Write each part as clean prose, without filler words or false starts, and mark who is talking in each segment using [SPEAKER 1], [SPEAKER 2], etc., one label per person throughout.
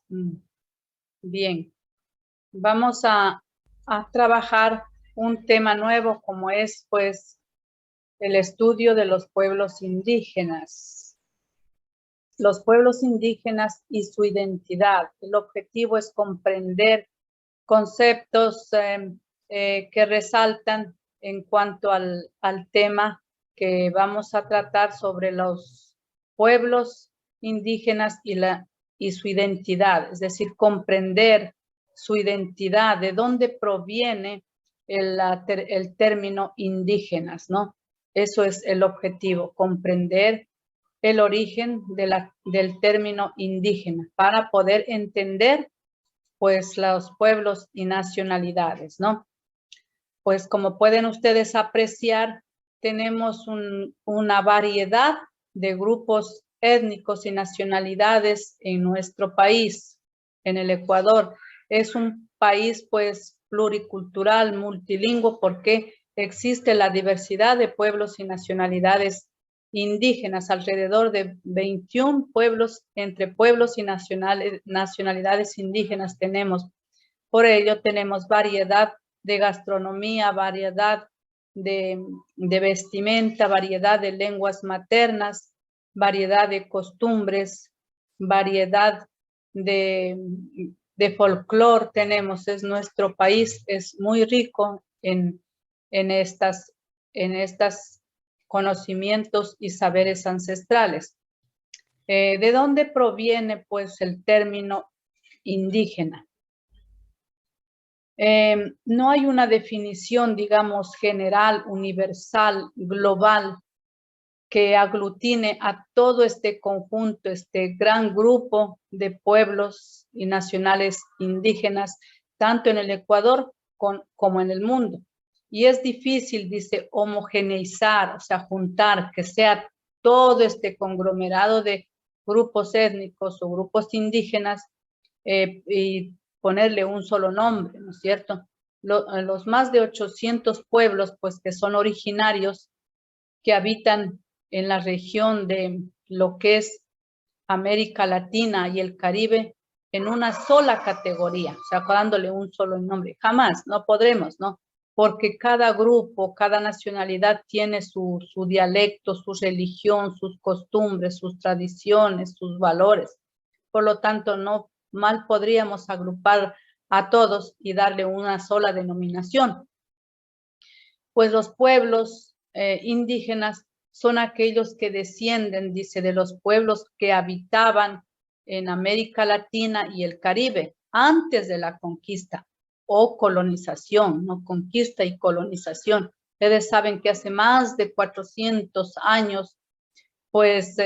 [SPEAKER 1] Mm, Bien, vamos a trabajar un tema nuevo como es pues el estudio de los pueblos indígenas. Los pueblos indígenas y su identidad. El objetivo es comprender conceptos que resaltan en cuanto al tema que vamos a tratar sobre los pueblos indígenas y su identidad, es decir, comprender su identidad, de dónde proviene el término indígenas, ¿no? Eso es el objetivo, comprender el origen del término indígena para poder entender pues los pueblos y nacionalidades, ¿no? Pues como pueden ustedes apreciar, tenemos una variedad de grupos étnicos y nacionalidades en nuestro país, en el Ecuador. Es un país pues pluricultural, multilingüe, porque existe la diversidad de pueblos y nacionalidades indígenas, alrededor de 21 pueblos, entre pueblos y nacionalidades indígenas tenemos. Por ello tenemos variedad de gastronomía, variedad de vestimenta, variedad de lenguas maternas, variedad de costumbres, variedad de folclore tenemos. Es nuestro país, es muy rico en estas conocimientos y saberes ancestrales. ¿De dónde proviene pues el término indígena? No hay una definición, digamos, general, universal, global, que aglutine a todo este conjunto, este gran grupo de pueblos y nacionales indígenas, tanto en el Ecuador como en el mundo. Y es difícil, dice, homogeneizar, o sea, juntar, que sea todo este conglomerado de grupos étnicos o grupos indígenas y ponerle un solo nombre, ¿no es cierto? Los más de 800 pueblos, pues, que son originarios, que habitan en la región de lo que es América Latina y el Caribe, en una sola categoría, o sea, dándole un solo nombre. Jamás, no podremos, ¿no? Porque cada grupo, cada nacionalidad tiene su dialecto, su religión, sus costumbres, sus tradiciones, sus valores. Por lo tanto, no mal podríamos agrupar a todos y darle una sola denominación. Pues los pueblos indígenas son aquellos que descienden, dice, de los pueblos que habitaban en América Latina y el Caribe antes de la conquista o colonización, ¿no? Conquista y colonización. Ustedes saben que hace más de 400 años, pues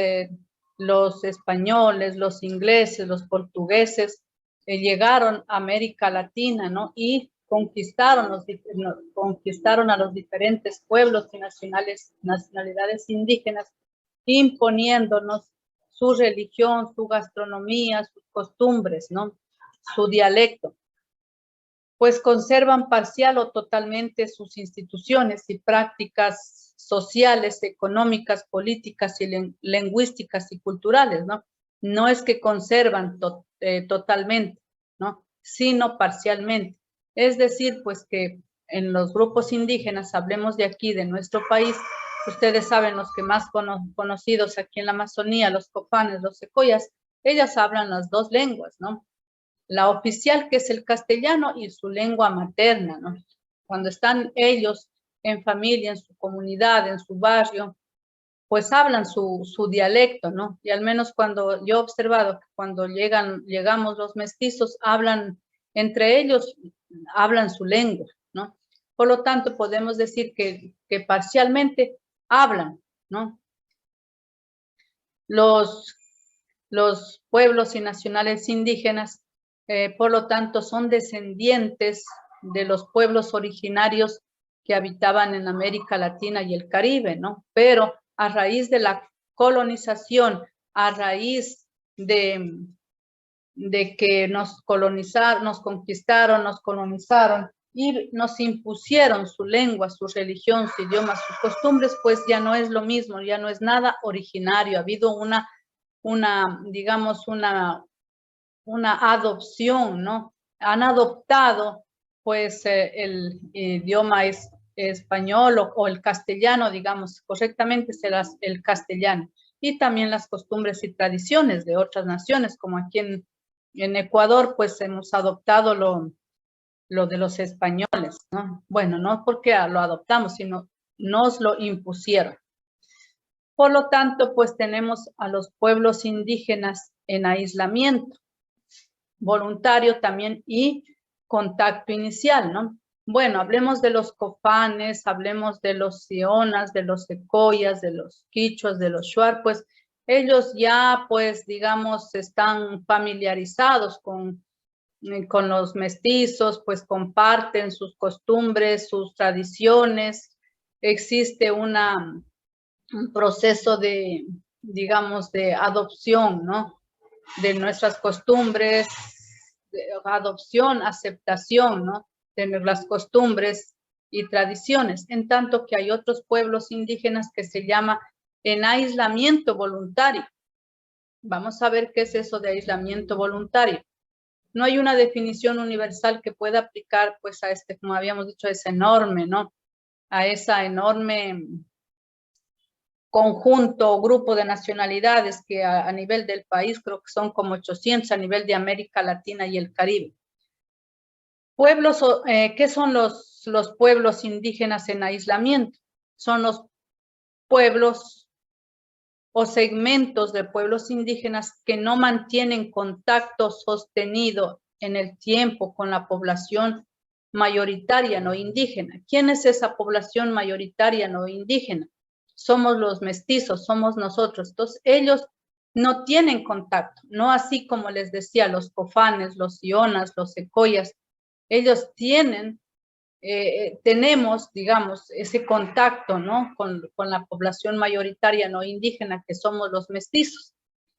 [SPEAKER 1] los españoles, los ingleses, los portugueses llegaron a América Latina, ¿no? Y conquistaron a los diferentes pueblos y nacionalidades indígenas, imponiéndonos su religión, su gastronomía, sus costumbres, ¿no? Su dialecto. Pues conservan parcial o totalmente sus instituciones y prácticas sociales, económicas, políticas y lingüísticas y culturales, ¿no? No es que conservan totalmente, ¿no? Sino parcialmente. Es decir, pues que en los grupos indígenas, hablemos de aquí, de nuestro país, ustedes saben, los que más conocidos aquí en la Amazonía, los copanes, los secoyas, ellas hablan las dos lenguas, ¿no? La oficial, que es el castellano, y su lengua materna, ¿no? Cuando están ellos en familia, en su comunidad, en su barrio, pues hablan su dialecto, ¿no? Y al menos cuando yo he observado que cuando llegamos los mestizos, hablan entre ellos, hablan su lengua, ¿no? Por lo tanto, podemos decir que parcialmente hablan, ¿no? Los pueblos y nacionales indígenas, por lo tanto, son descendientes de los pueblos originarios que habitaban en América Latina y el Caribe, ¿no? Pero a raíz de la colonización, a raíz de que nos conquistaron, nos colonizaron y nos impusieron su lengua, su religión, su idioma, sus costumbres, pues ya no es lo mismo, ya no es nada originario. Ha habido digamos, una una adopción, ¿no? Han adoptado pues el idioma es español o el castellano, digamos, correctamente será el castellano, y también las costumbres y tradiciones de otras naciones, como aquí en Ecuador, pues hemos adoptado lo de los españoles, ¿no? Bueno, no porque lo adoptamos, sino nos lo impusieron. Por lo tanto, pues tenemos a los pueblos indígenas en aislamiento voluntario también y contacto inicial, ¿no? Bueno, hablemos de los cofanes, hablemos de los sionas, de los secoyas, de los quichuas, de los shuar, pues ellos ya, pues, digamos, están familiarizados con los mestizos, pues comparten sus costumbres, sus tradiciones. Existe un proceso de, digamos, de adopción, ¿no? De nuestras costumbres, de adopción, aceptación, ¿no? De las costumbres y tradiciones, en tanto que hay otros pueblos indígenas que se llama en aislamiento voluntario. Vamos a ver qué es eso de aislamiento voluntario. No hay una definición universal que pueda aplicar, pues, a este, como habíamos dicho, es enorme, ¿no? A esa enorme conjunto o grupo de nacionalidades que a nivel del país creo que son como 800 a nivel de América Latina y el Caribe. Pueblos, ¿qué son los pueblos indígenas en aislamiento? Son los pueblos o segmentos de pueblos indígenas que no mantienen contacto sostenido en el tiempo con la población mayoritaria no indígena. ¿Quién es esa población mayoritaria no indígena? Somos los mestizos, somos nosotros. Entonces, ellos no tienen contacto, no así como les decía, los cofanes, los sionas, los secoyas. Ellos tenemos, digamos, ese contacto, ¿no? Con la población mayoritaria no indígena, que somos los mestizos.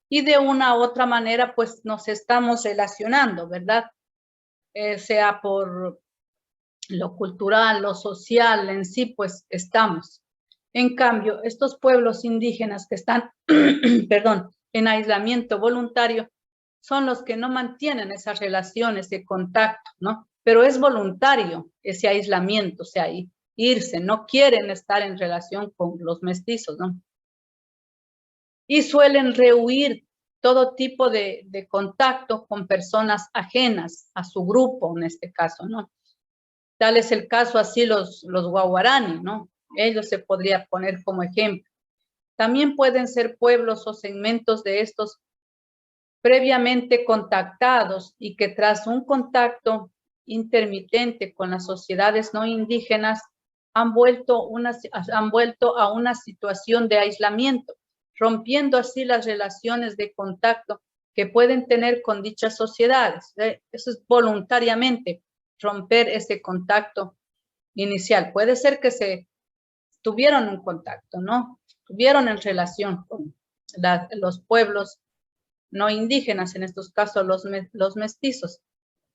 [SPEAKER 1] Y de una u otra manera, pues nos estamos relacionando, ¿verdad? Sea por lo cultural, lo social, en sí, pues estamos. En cambio, estos pueblos indígenas que están, perdón, en aislamiento voluntario, son los que no mantienen esas relaciones de contacto, ¿no? Pero es voluntario ese aislamiento, o sea, irse, no quieren estar en relación con los mestizos, ¿no? Y suelen rehuir todo tipo de contacto con personas ajenas a su grupo, en este caso, ¿no? Tal es el caso así los guaguarani, ¿no? Ellos se podría poner como ejemplo. También pueden ser pueblos o segmentos de estos previamente contactados y que tras un contacto intermitente con las sociedades no indígenas han vuelto a una situación de aislamiento, rompiendo así las relaciones de contacto que pueden tener con dichas sociedades. Eso es voluntariamente romper ese contacto inicial. Puede ser que se tuvieron un contacto, ¿no? Tuvieron en relación con los pueblos no indígenas, en estos casos los mestizos,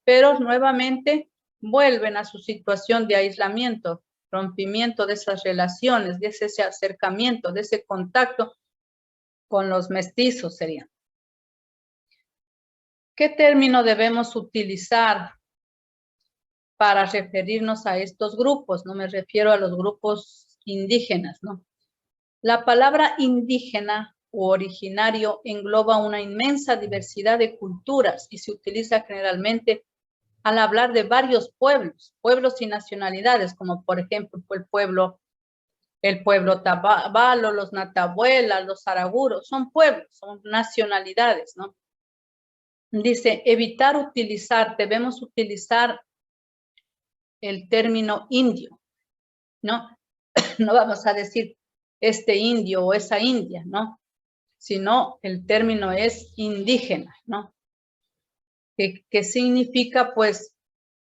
[SPEAKER 1] pero nuevamente vuelven a su situación de aislamiento, rompimiento de esas relaciones, de ese acercamiento, de ese contacto con los mestizos serían. ¿Qué término debemos utilizar para referirnos a estos grupos? No me refiero a los grupos indígenas, ¿no? La palabra indígena o originario engloba una inmensa diversidad de culturas y se utiliza generalmente al hablar de varios pueblos y nacionalidades, como por ejemplo el pueblo tabalo, los natabuelas, los araguros, son pueblos, son nacionalidades, ¿no? Dice, debemos utilizar el término indio, ¿no? No vamos a decir este indio o esa india, ¿no? Sino el término es indígena, ¿no? Que significa, pues,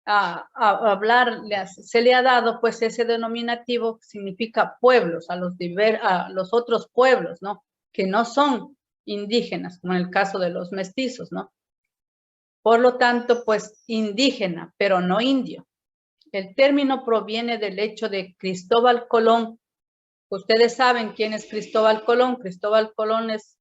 [SPEAKER 1] hablar, se le ha dado, pues, ese denominativo que significa pueblos, a los otros pueblos, ¿no? Que no son indígenas, como en el caso de los mestizos, ¿no? Por lo tanto, pues, indígena, pero no indio. El término proviene del hecho de Cristóbal Colón. Ustedes saben quién es Cristóbal Colón. Cristóbal Colón es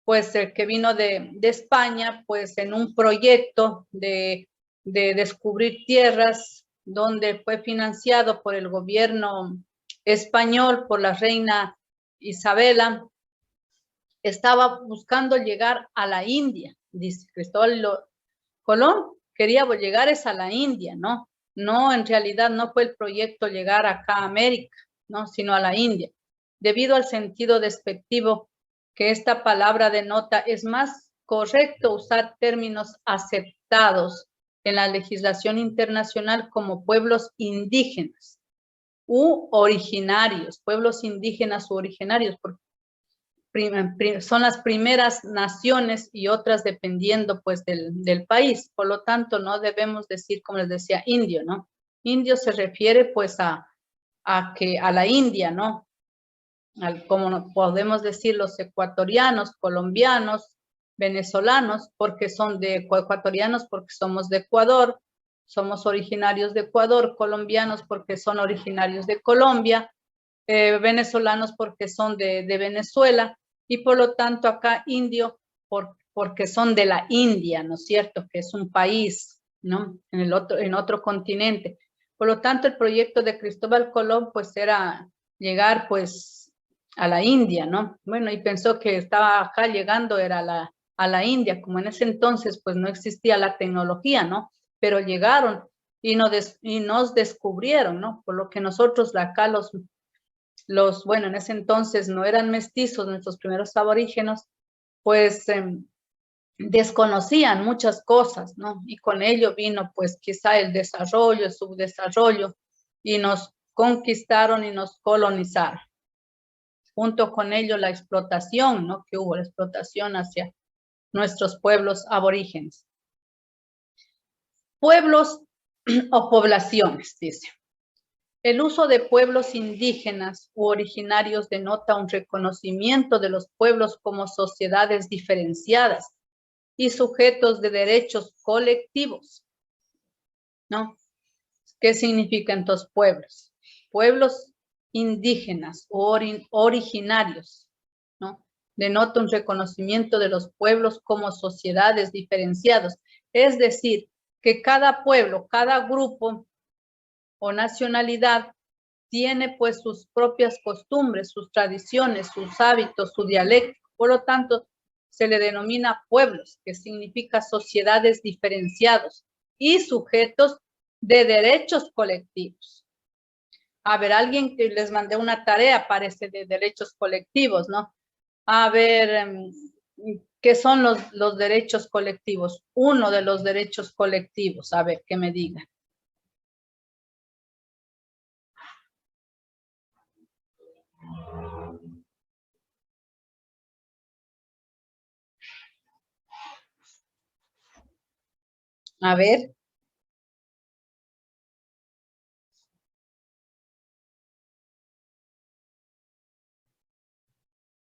[SPEAKER 1] pues el que vino de España, pues en un proyecto de descubrir tierras donde fue financiado por el gobierno español, por la reina Isabela, estaba buscando llegar a la India, dice Cristóbal Colón, quería llegar a la India, ¿no? No, en realidad no fue el proyecto llegar acá a América, ¿no? Sino a la India. Debido al sentido despectivo que esta palabra denota, es más correcto usar términos aceptados en la legislación internacional como pueblos indígenas u originarios, pueblos indígenas u originarios, porque son las primeras naciones y otras dependiendo pues del país. Por lo tanto, no debemos decir, como les decía, indio, ¿no? Indio se refiere pues a la India, ¿no? Como podemos decir los ecuatorianos, colombianos, venezolanos, porque son ecuatorianos porque somos de Ecuador, somos originarios de Ecuador, colombianos porque son originarios de Colombia, venezolanos porque son de Venezuela, y por lo tanto acá indio porque son de la India, ¿no es cierto? Que es un país, ¿no? En otro continente. Por lo tanto, el proyecto de Cristóbal Colón pues era llegar pues a la India, ¿no? Bueno, y pensó que estaba acá llegando era a la India, como en ese entonces pues no existía la tecnología, ¿no? Pero llegaron y nos descubrieron, ¿no? Por lo que nosotros acá bueno, en ese entonces no eran mestizos, nuestros primeros aborígenes, pues desconocían muchas cosas, ¿no? Y con ello vino pues quizá el desarrollo, el subdesarrollo, y nos conquistaron y nos colonizaron. Junto con ello la explotación, ¿no? Que hubo la explotación hacia nuestros pueblos aborígenes. Pueblos o poblaciones, dice. El uso de pueblos indígenas u originarios denota un reconocimiento de los pueblos como sociedades diferenciadas y sujetos de derechos colectivos, ¿no? ¿Qué significan estos pueblos? Pueblos indígenas o originarios, ¿no? Denota un reconocimiento de los pueblos como sociedades diferenciadas. Es decir, que cada pueblo, cada grupo o nacionalidad tiene pues sus propias costumbres, sus tradiciones, sus hábitos, su dialecto. Por lo tanto, se le denomina pueblos, que significa sociedades diferenciados y sujetos de derechos colectivos. A ver, alguien que les mandé una tarea, parece, de derechos colectivos, ¿no? A ver, ¿qué son los derechos colectivos? Uno de los derechos colectivos, a ver, que me digan. A ver.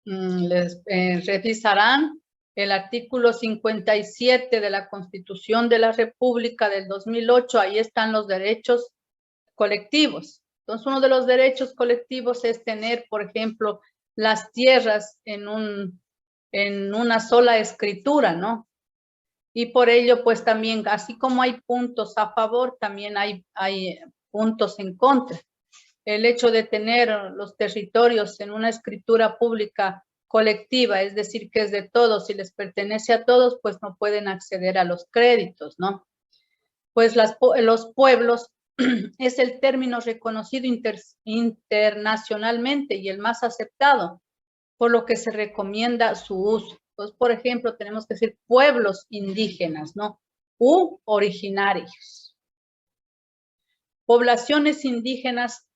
[SPEAKER 1] Les revisarán el artículo 57 de la Constitución de la República del 2008. Ahí están los derechos colectivos. Entonces, uno de los derechos colectivos es tener, por ejemplo, las tierras en una sola escritura, ¿no? Y por ello, pues también, así como hay puntos a favor, también hay puntos en contra. El hecho de tener los territorios en una escritura pública colectiva, es decir, que es de todos y les pertenece a todos, pues no pueden acceder a los créditos, ¿no? Pues los pueblos es el término reconocido internacionalmente y el más aceptado, por lo que se recomienda su uso. Entonces, por ejemplo, tenemos que decir pueblos indígenas, ¿no? U originarios. Poblaciones indígenas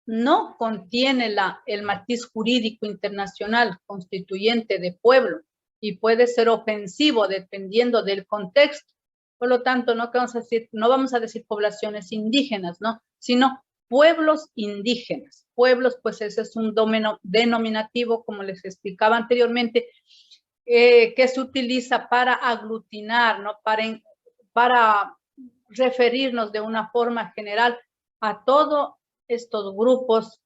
[SPEAKER 1] no contiene el matiz jurídico internacional constituyente de pueblo y puede ser ofensivo dependiendo del contexto. Por lo tanto, no vamos a decir poblaciones indígenas, ¿no? Sino pueblos indígenas. Pueblos, pues ese es un denominativo, como les explicaba anteriormente, que se utiliza para aglutinar, ¿no? Para referirnos de una forma general a todo estos grupos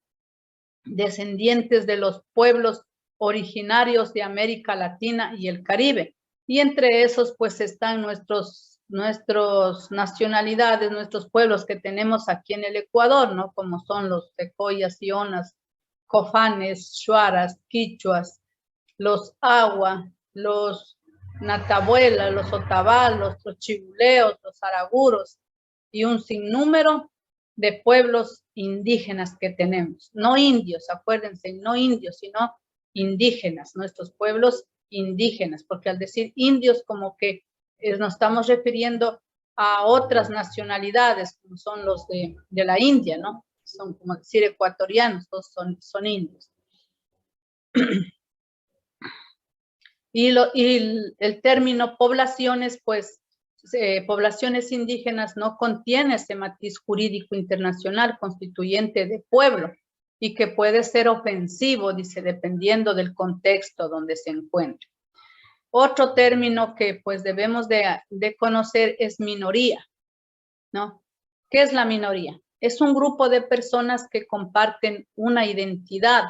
[SPEAKER 1] descendientes de los pueblos originarios de América Latina y el Caribe. Y entre esos, pues, están nuestros nacionalidades, nuestros pueblos que tenemos aquí en el Ecuador, ¿no? Como son los tecoyas, ionas, cofanes, shuaras, quichuas, los agua, los natabuelas, los otabalos, los chibuleos, los araguros y un sinnúmero de pueblos indígenas que tenemos. No indios, acuérdense, no indios, sino indígenas, nuestros pueblos indígenas, porque al decir indios como que nos estamos refiriendo a otras nacionalidades, como son los de la India, ¿no? Son como decir ecuatorianos, todos son indios. Y el término poblaciones, pues, poblaciones indígenas no contiene ese matiz jurídico internacional constituyente de pueblo y que puede ser ofensivo, dice, dependiendo del contexto donde se encuentre. Otro término que pues debemos de conocer es minoría, ¿no? ¿Qué es la minoría? Es un grupo de personas que comparten una identidad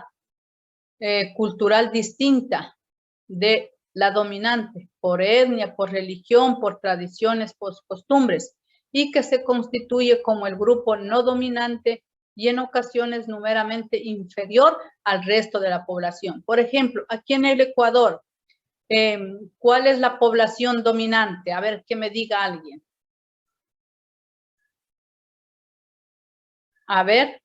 [SPEAKER 1] cultural distinta de la dominante, por etnia, por religión, por tradiciones, por costumbres, y que se constituye como el grupo no dominante y en ocasiones numeramente inferior al resto de la población. Por ejemplo, aquí en el Ecuador, ¿cuál es la población dominante? A ver, que me diga alguien. A ver.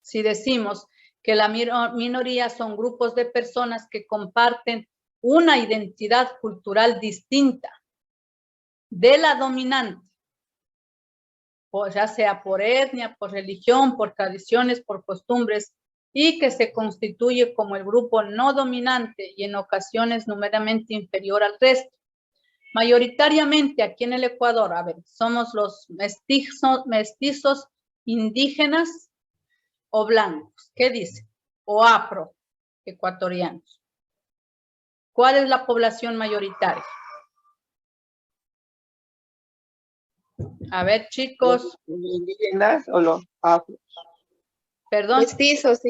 [SPEAKER 1] Si decimos que la minoría son grupos de personas que comparten una identidad cultural distinta de la dominante, o ya sea por etnia, por religión, por tradiciones, por costumbres, y que se constituye como el grupo no dominante y en ocasiones numeramente inferior al resto. Mayoritariamente aquí en el Ecuador, a ver, somos los mestizos indígenas o blancos. ¿Qué dice? O afro ecuatorianos. ¿Cuál es la población mayoritaria? A ver, chicos.
[SPEAKER 2] ¿Los indígenas o los afros?
[SPEAKER 1] Perdón.
[SPEAKER 3] Mestizos, sí.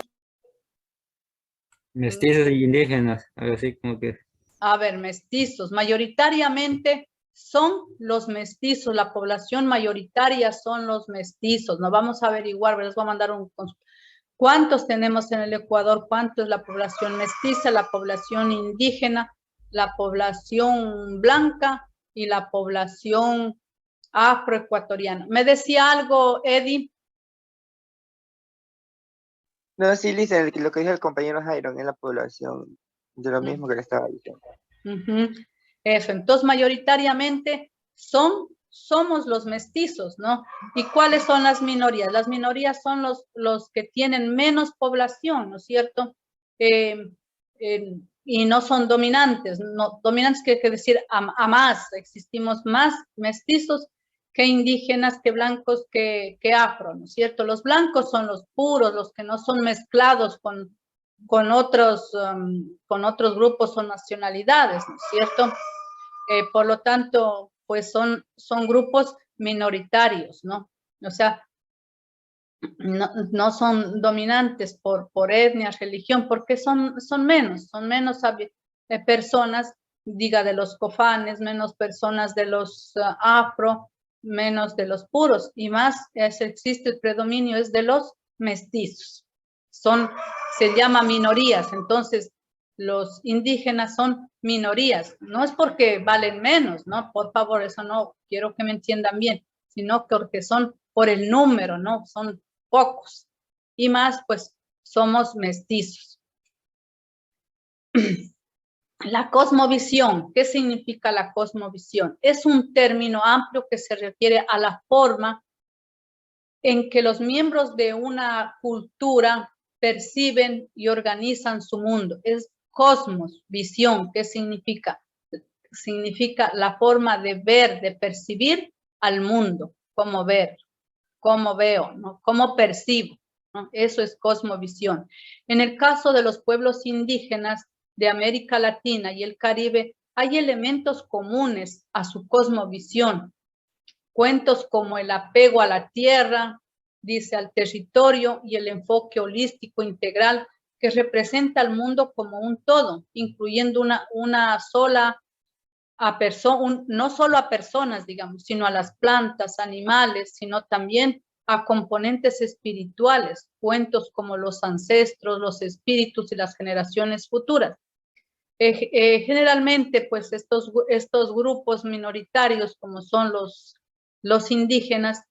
[SPEAKER 4] Mestizos y indígenas, algo así como que.
[SPEAKER 1] A ver, mestizos. Mayoritariamente son los mestizos. La población mayoritaria son los mestizos. Nos vamos a averiguar, les voy a mandar un... ¿Cuántos tenemos en el Ecuador? ¿Cuánto es la población mestiza, la población indígena, la población blanca y la población afroecuatoriana? ¿Me decía algo, Eddie?
[SPEAKER 2] No, sí, Lisa, lo que dijo el compañero Jairo en la población, de lo mismo que le estaba diciendo.
[SPEAKER 1] Eso, entonces mayoritariamente somos los mestizos, ¿no? ¿Y cuáles son las minorías? Las minorías son los que tienen menos población, ¿no es cierto? Y no son dominantes, no, dominantes quiere decir a más, existimos más mestizos que indígenas, que blancos, que afro, ¿no es cierto? Los blancos son los puros, los que no son mezclados con otros grupos o nacionalidades, ¿no es cierto? Por lo tanto, pues son grupos minoritarios, ¿no? O sea, no son dominantes por etnia, religión, porque son menos personas, diga, de los cofanes, menos personas de los afro, menos de los puros, y más existe el predominio es de los mestizos. Se llama minorías, entonces los indígenas son minorías. No es porque valen menos, ¿no? Por favor, eso no quiero que me entiendan bien, sino porque son por el número, ¿no? Son pocos. Y más, pues, somos mestizos. La cosmovisión, ¿qué significa la cosmovisión? Es un término amplio que se refiere a la forma en que los miembros de una cultura perciben y organizan su mundo. Es cosmos, visión. ¿Qué significa? Significa la forma de ver, de percibir al mundo, cómo ver, cómo veo, ¿no? Cómo percibo, ¿no? Eso es cosmovisión. En el caso de los pueblos indígenas de América Latina y el Caribe, hay elementos comunes a su cosmovisión. Cuentos como el apego a la tierra, dice, al territorio y el enfoque holístico integral que representa al mundo como un todo, incluyendo una sola no solo a personas, digamos, sino a las plantas, animales, sino también a componentes espirituales, cuentos como los ancestros, los espíritus y las generaciones futuras. Generalmente, pues estos grupos minoritarios, como son los indígenas,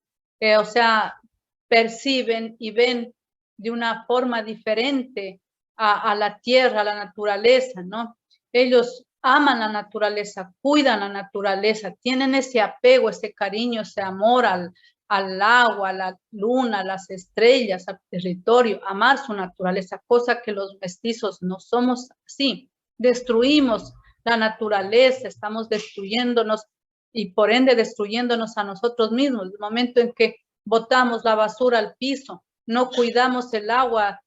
[SPEAKER 1] o sea, perciben y ven de una forma diferente a la tierra, a la naturaleza, ¿no? Ellos aman la naturaleza, cuidan la naturaleza, tienen ese apego, ese cariño, ese amor al agua, a la luna, a las estrellas, al territorio, amar su naturaleza, cosa que los mestizos no somos así. Destruimos la naturaleza, estamos destruyéndonos y por ende destruyéndonos a nosotros mismos. El momento en que botamos la basura al piso, no cuidamos el agua,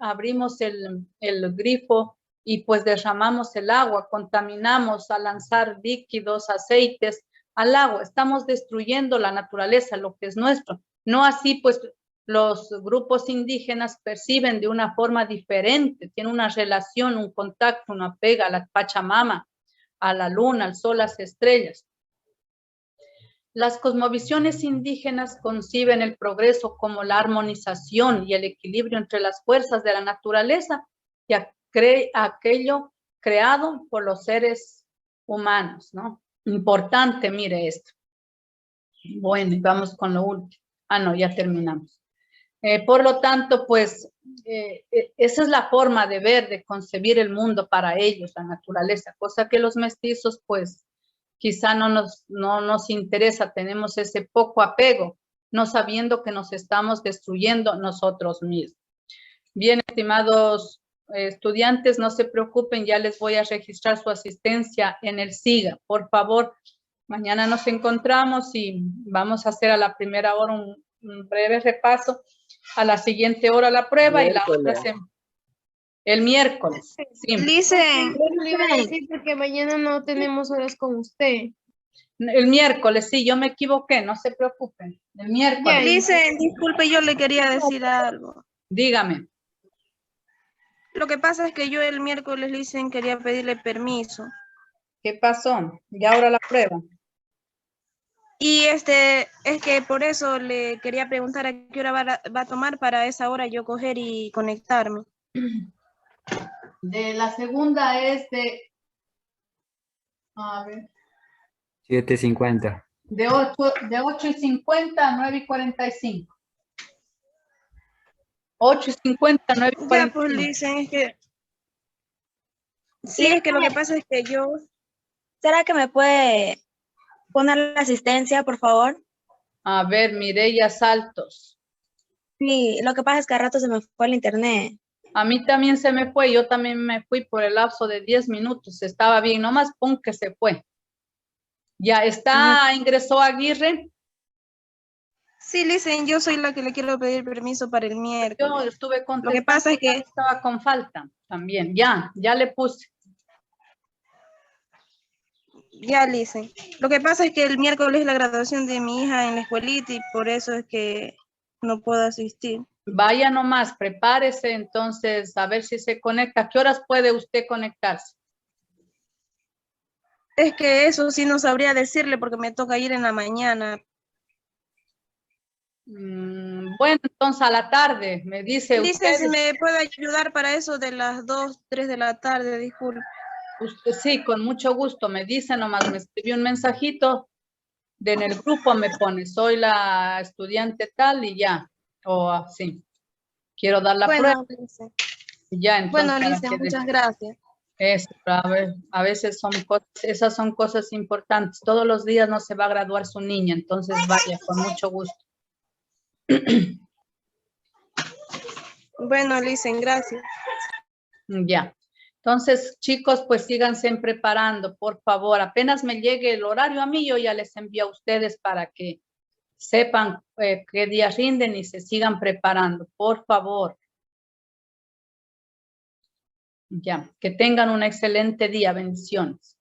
[SPEAKER 1] abrimos el grifo y pues derramamos el agua, contaminamos al lanzar líquidos, aceites al agua, estamos destruyendo la naturaleza, lo que es nuestro. No así pues los grupos indígenas perciben de una forma diferente, tienen una relación, un contacto, una apego a la Pachamama, a la luna, al sol, las estrellas. Las cosmovisiones indígenas conciben el progreso como la armonización y el equilibrio entre las fuerzas de la naturaleza y aquello creado por los seres humanos, ¿no? Importante, mire esto. Bueno, y vamos con lo último. Ah, no, ya terminamos. Por lo tanto, pues, esa es la forma de ver, de concebir el mundo para ellos, la naturaleza, cosa que los mestizos, pues, quizá no nos interesa, tenemos ese poco apego, no sabiendo que nos estamos destruyendo nosotros mismos. Bien, estimados estudiantes, no se preocupen, ya les voy a registrar su asistencia en el SIGA. Por favor, mañana nos encontramos y vamos a hacer a la primera hora un breve repaso, a la siguiente hora la prueba y la otra el miércoles. Sí.
[SPEAKER 3] Licen, le iba a decir porque mañana no tenemos horas con usted.
[SPEAKER 1] El miércoles, sí, yo me equivoqué, no se preocupen. El miércoles.
[SPEAKER 3] Licen, disculpe, yo le quería decir algo.
[SPEAKER 1] Dígame.
[SPEAKER 3] Lo que pasa es que yo el miércoles, Licen, quería pedirle permiso.
[SPEAKER 1] ¿Qué pasó? Ya ahora la prueba.
[SPEAKER 3] Y es que por eso le quería preguntar a qué hora va a tomar para esa hora yo coger y conectarme.
[SPEAKER 1] De la segunda es de... A ver.
[SPEAKER 4] 7:50.
[SPEAKER 1] De 8:50 a 9:45. 8:50 a 9:45.
[SPEAKER 3] Ya, pues Licen, es que... Sí, es que lo que pasa es que yo...
[SPEAKER 5] ¿Será que me puede poner la asistencia, por favor?
[SPEAKER 1] A ver, Mireya Saltos.
[SPEAKER 5] Sí, lo que pasa es que a rato se me fue el internet.
[SPEAKER 1] A mí también se me fue, yo también me fui por el lapso de 10 minutos, estaba bien, nomás pum que se fue. Ya está, ingresó Aguirre.
[SPEAKER 3] Sí, Licen, yo soy la que le quiero pedir permiso para el miércoles.
[SPEAKER 1] Yo estuve contestando.
[SPEAKER 3] Lo que pasa es que...
[SPEAKER 1] Estaba con falta también, ya le puse.
[SPEAKER 3] Ya, Licen. Lo que pasa es que el miércoles es la graduación de mi hija en la escuelita y por eso es que no puedo asistir.
[SPEAKER 1] Vaya nomás, prepárese entonces a ver si se conecta. ¿A qué horas puede usted conectarse?
[SPEAKER 3] Es que eso sí no sabría decirle porque me toca ir en la mañana.
[SPEAKER 1] Bueno, entonces a la tarde, me dice
[SPEAKER 3] Licen,
[SPEAKER 1] usted.
[SPEAKER 3] si me puede ayudar para eso de las 2, 3 de la tarde, disculpe.
[SPEAKER 1] Usted, sí, con mucho gusto, me dice nomás, me escribió un mensajito, en el grupo me pone, soy la estudiante tal y ya, o así, quiero dar la prueba.
[SPEAKER 3] Licen.
[SPEAKER 1] Y ya, entonces.
[SPEAKER 3] Bueno, Licen, muchas gracias.
[SPEAKER 1] Eso, a veces esas son cosas importantes. Todos los días no se va a graduar su niña, entonces vaya, con mucho gusto.
[SPEAKER 3] Bueno, Licen, gracias.
[SPEAKER 1] Ya. Entonces, chicos, pues síganse preparando, por favor. Apenas me llegue el horario a mí, yo ya les envío a ustedes para que sepan qué días rinden y se sigan preparando, por favor. Ya, que tengan un excelente día. Bendiciones.